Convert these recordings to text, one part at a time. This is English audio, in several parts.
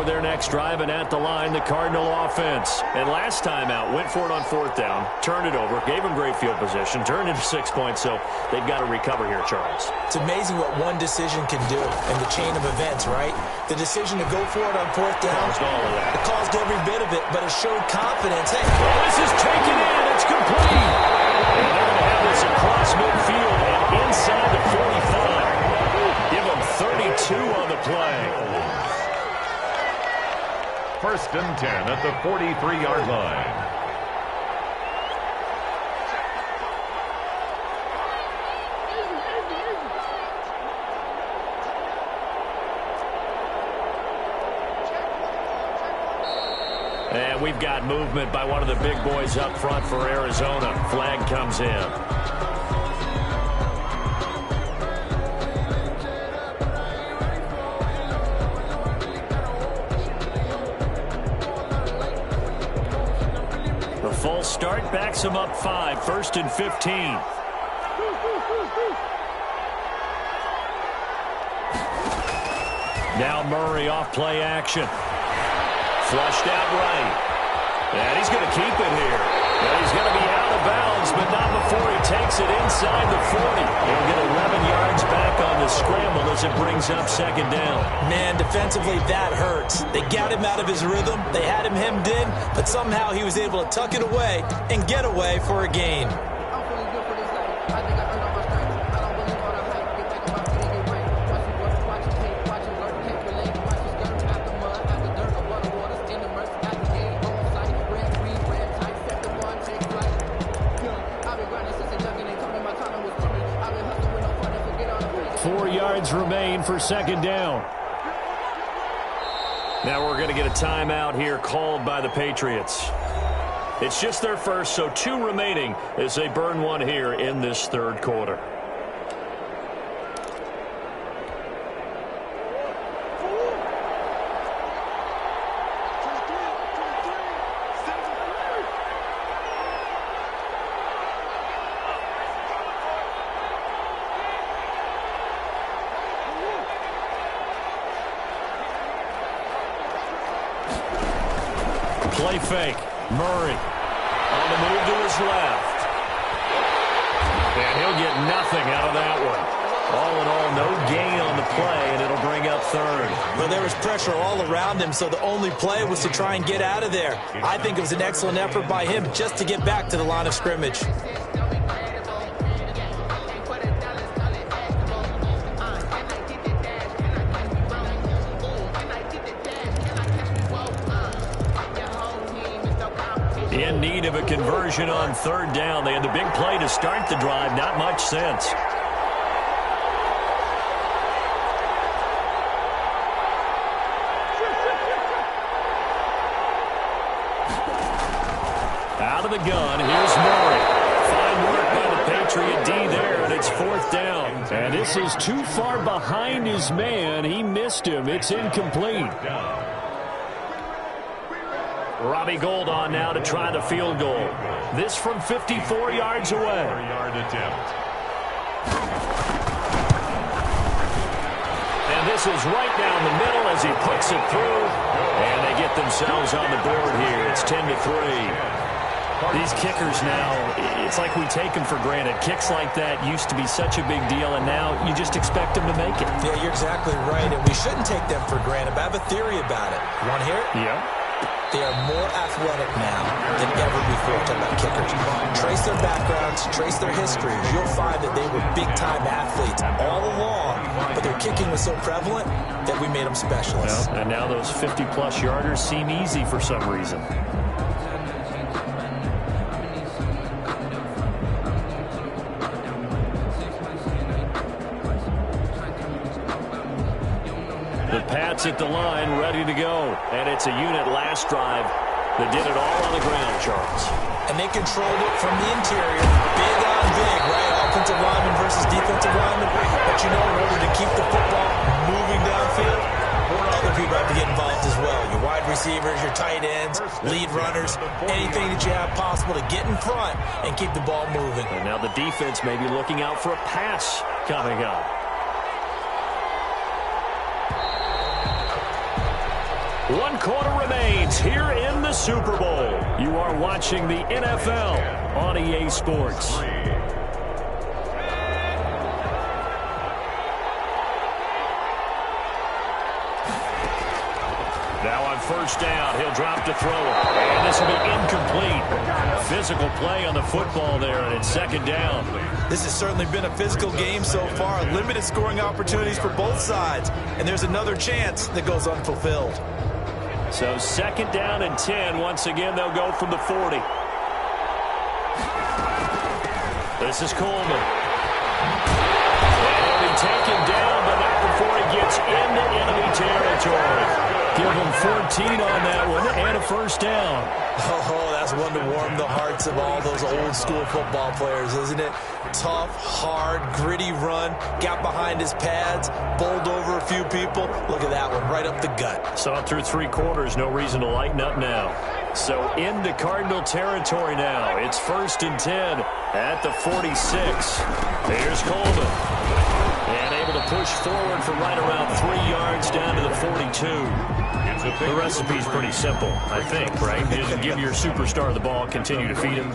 with their next drive, and at the line, the Cardinal offense. And last time out, went for it on fourth down, turned it over, gave them great field position, turned into 6 points, so they've got to recover here, Charles. It's amazing what one decision can do in the chain of events, right? The decision to go for it on fourth down, it caused every bit of it, but it showed confidence. Hey, this is taken in. It's complete. And they're going to have this across midfield and inside the 45. Give them 32 on the play. First and 10 at the 43-yard line. And we've got movement by one of the big boys up front for Arizona. Flag comes in. The full start backs him up 5. First and 15. Now Murray off play action. Flushed out right. And he's going to keep it here. And he's going to be out of bounds, but not before he takes it inside the 40. He'll get 11 yards back on the scramble as it brings up second down. Man, defensively, that hurts. They got him out of his rhythm. They had him hemmed in, but somehow he was able to tuck it away and get away for a gain. Remain for second down. Now we're going to get a timeout here called by the Patriots. It's just their first, so 2 remaining as they burn one here in this third quarter. Play fake. Murray on the move to his left. And he'll get nothing out of that one. All in all, no gain on the play, and it'll bring up third. Well, there was pressure all around him, so the only play was to try and get out of there. I think it was an excellent effort by him just to get back to the line of scrimmage. In need of a conversion on third down. They had the big play to start the drive. Not much sense. Out of the gun, here's Murray. Fine work by the Patriot D there, and it's fourth down. And this is too far behind his man. He missed him. It's incomplete. Robbie Gould on now to try the field goal. This from 54 yards away. 4-yard attempt. And this is right down the middle as he puts it through. And they get themselves on the board here. It's 10-3. These kickers now, it's like we take them for granted. Kicks like that used to be such a big deal, and now you just expect them to make it. Yeah, you're exactly right, and we shouldn't take them for granted, but I have a theory about it. You want to hear it? Yeah. They are more athletic now than ever before. Talking about kickers. Trace their backgrounds, trace their histories. You'll find that they were big-time athletes all along, but their kicking was so prevalent that we made them specialists. Well, and now those 50-plus yarders seem easy for some reason. The Pats at the line, ready to go. And it's a unit last drive that did it all on the ground, Charles. And they controlled it from the interior. Big on big, right? Offensive lineman versus defensive lineman. But you know, in order to keep the football moving downfield, other people have to get involved as well. Your wide receivers, your tight ends, lead runners, anything that you have possible to get in front and keep the ball moving. And now the defense may be looking out for a pass coming up. 1 quarter remains here in the Super Bowl. You are watching the NFL on EA Sports. Now on first down, he'll drop to throw it. And this will be incomplete. Physical play on the football there, and it's second down. This has certainly been a physical game so far. Limited scoring opportunities for both sides. And there's another chance that goes unfulfilled. So second down and 10. Once again, they'll go from the 40. This is Coleman. And he'll be taken down, but not before he gets into enemy territory. Give him 14 on that one and a first down. Oh, that's one to warm the hearts of all those old school football players, isn't it? Tough, hard, gritty run. Got behind his pads, bowled over a few people. Look at that one, right up the gut. Saw through 3 quarters, no reason to lighten up now. So into Cardinal territory now. It's first and 10 at the 46. Here's Coleman. And able to push forward for right around 3 yards down to the 42. The recipe's pretty simple, I think, right? Just give your superstar the ball, continue to feed him.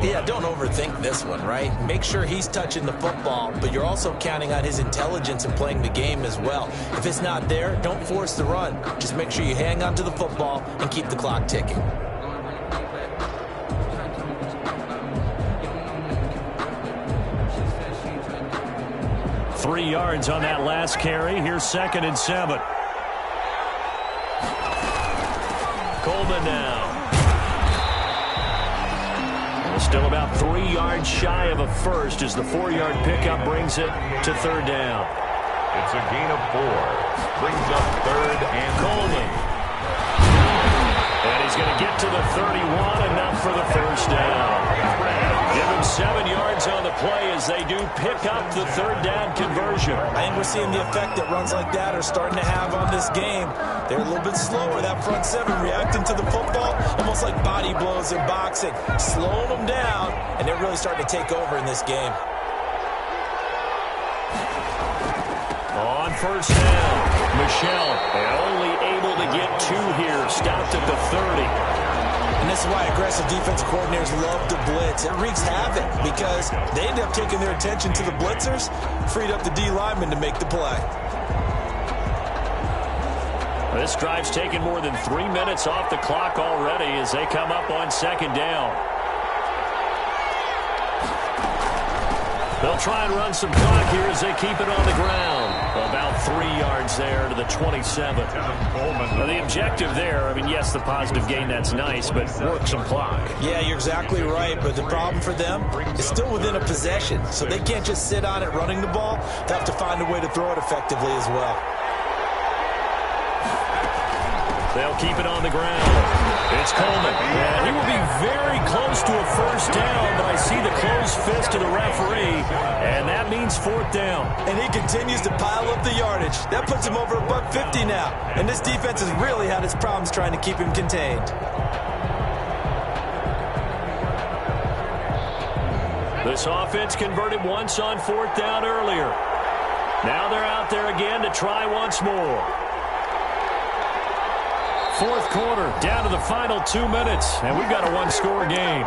Yeah, don't overthink this one, right? Make sure he's touching the football, but you're also counting on his intelligence in playing the game as well. If it's not there, don't force the run. Just make sure you hang on to the football and keep the clock ticking. Three yards on that last carry. Here's second and 7. Coleman now. Still about 3 yards shy of a first as the 4-yard pickup brings it to third down. It's a gain of 4. Brings up third and Coleman. And he's going to get to the 31, enough for the first down. Give him 7 yards on the play as they do pick up the third down conversion. I think we're seeing the effect that runs like that are starting to have on this game. They're a little bit slower, that front seven, reacting to the football, almost like body blows in boxing, slowing them down, and they're really starting to take over in this game. On first down, Michel only able to get 2 here, stopped at the 30. And this is why aggressive defensive coordinators love to blitz. It wreaks havoc because they end up taking their attention to the blitzers, freed up the D lineman to make the play. This drive's taken more than 3 minutes off the clock already as they come up on second down. They'll try and run some clock here as they keep it on the ground. About 3 yards there to the 27. Now the objective there, I mean, yes, the positive gain, that's nice, but work some clock. Yeah, you're exactly right, but the problem for them is still within a possession, so they can't just sit on it running the ball. They have to find a way to throw it effectively as well. They'll keep it on the ground. It's Coleman. And he will be very close to a first down, but I see the closed fist of the referee, and that means fourth down. And he continues to pile up the yardage. That puts him over $150 now. And this defense has really had its problems trying to keep him contained. This offense converted once on fourth down earlier. Now they're out there again to try once more. Fourth quarter, down to the final 2 minutes, and we've got a one-score game.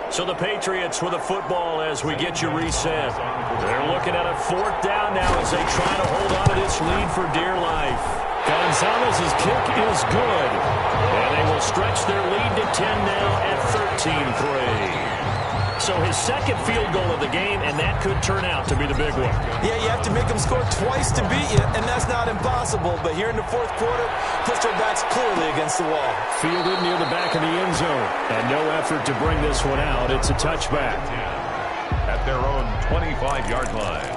So the Patriots with a football as we get you reset. They're looking at a fourth down now as they try to hold on to this lead for dear life. Gonzalez's kick is good. And they will stretch their lead to 10 now at 13-3. So his second field goal of the game, and that could turn out to be the big one. Yeah, you have to make them score twice to beat you, and that's not impossible. But here in the fourth quarter, puts their backs clearly against the wall. Fielded near the back of the end zone. And no effort to bring this one out. It's a touchback. At their own 25-yard line.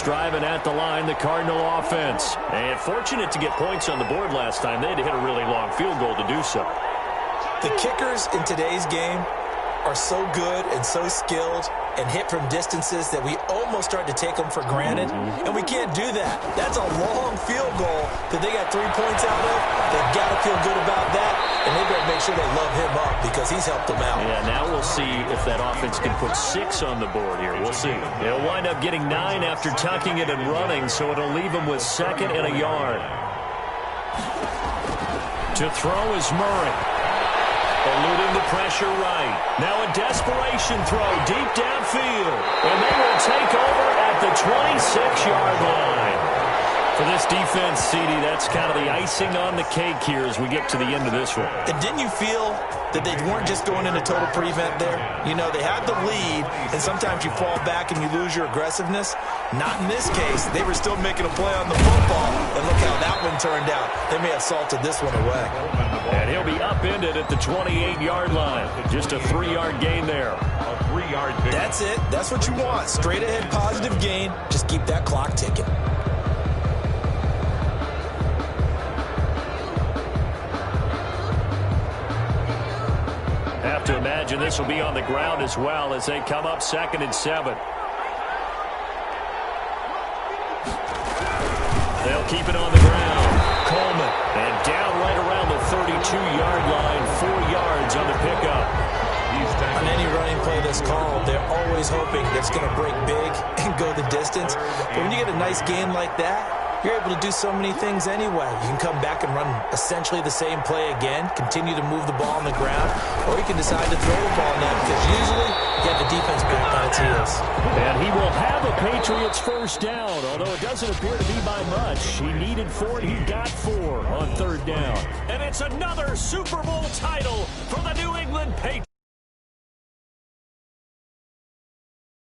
starts driving at the line, the Cardinal offense. And fortunate to get points on the board last time. They had to hit a really long field goal to do so. The kickers in today's game are so good and so skilled and hit from distances that we almost start to take them for granted, and we can't do that. That's a long field goal that they got 3 points out of. They've got to feel good about that, and they better make sure they love him up because he's helped them out. Yeah, now we'll see if that offense can put 6 on the board here. We'll see. They'll wind up getting 9 after tucking it and running, so it'll leave them with 2nd and a yard. To throw is Murray. Eluding the pressure right. Now a desperation throw deep downfield. And they will take over at the 26-yard line. For this defense, CD, that's kind of the icing on the cake here as we get to the end of this one. And didn't you feel that they weren't just going into total prevent there? You know, they had the lead, and sometimes you fall back and you lose your aggressiveness. Not in this case. They were still making a play on the football, and look how that one turned out. They may have salted this one away. And he'll be upended at the 28-yard line. Just a 3-yard gain there. A 3-yard gain. That's it. That's what you want. Straight ahead positive gain. Just keep that clock ticking. Have to imagine this will be on the ground as well as they come up 2nd and 7. They'll keep it on the ground. Coleman. And down right around the 32-yard line. 4 yards on the pickup. On any running play that's called, they're always hoping that it's going to break big and go the distance. But when you get a nice gain like that, you're able to do so many things anyway. You can come back and run essentially the same play again, continue to move the ball on the ground, or you can decide to throw the ball now because usually you have the defense back on its heels. And he will have a Patriots first down, although it doesn't appear to be by much. He needed 4, and he got 4 on 3rd down. And it's another Super Bowl title for the New England Patriots.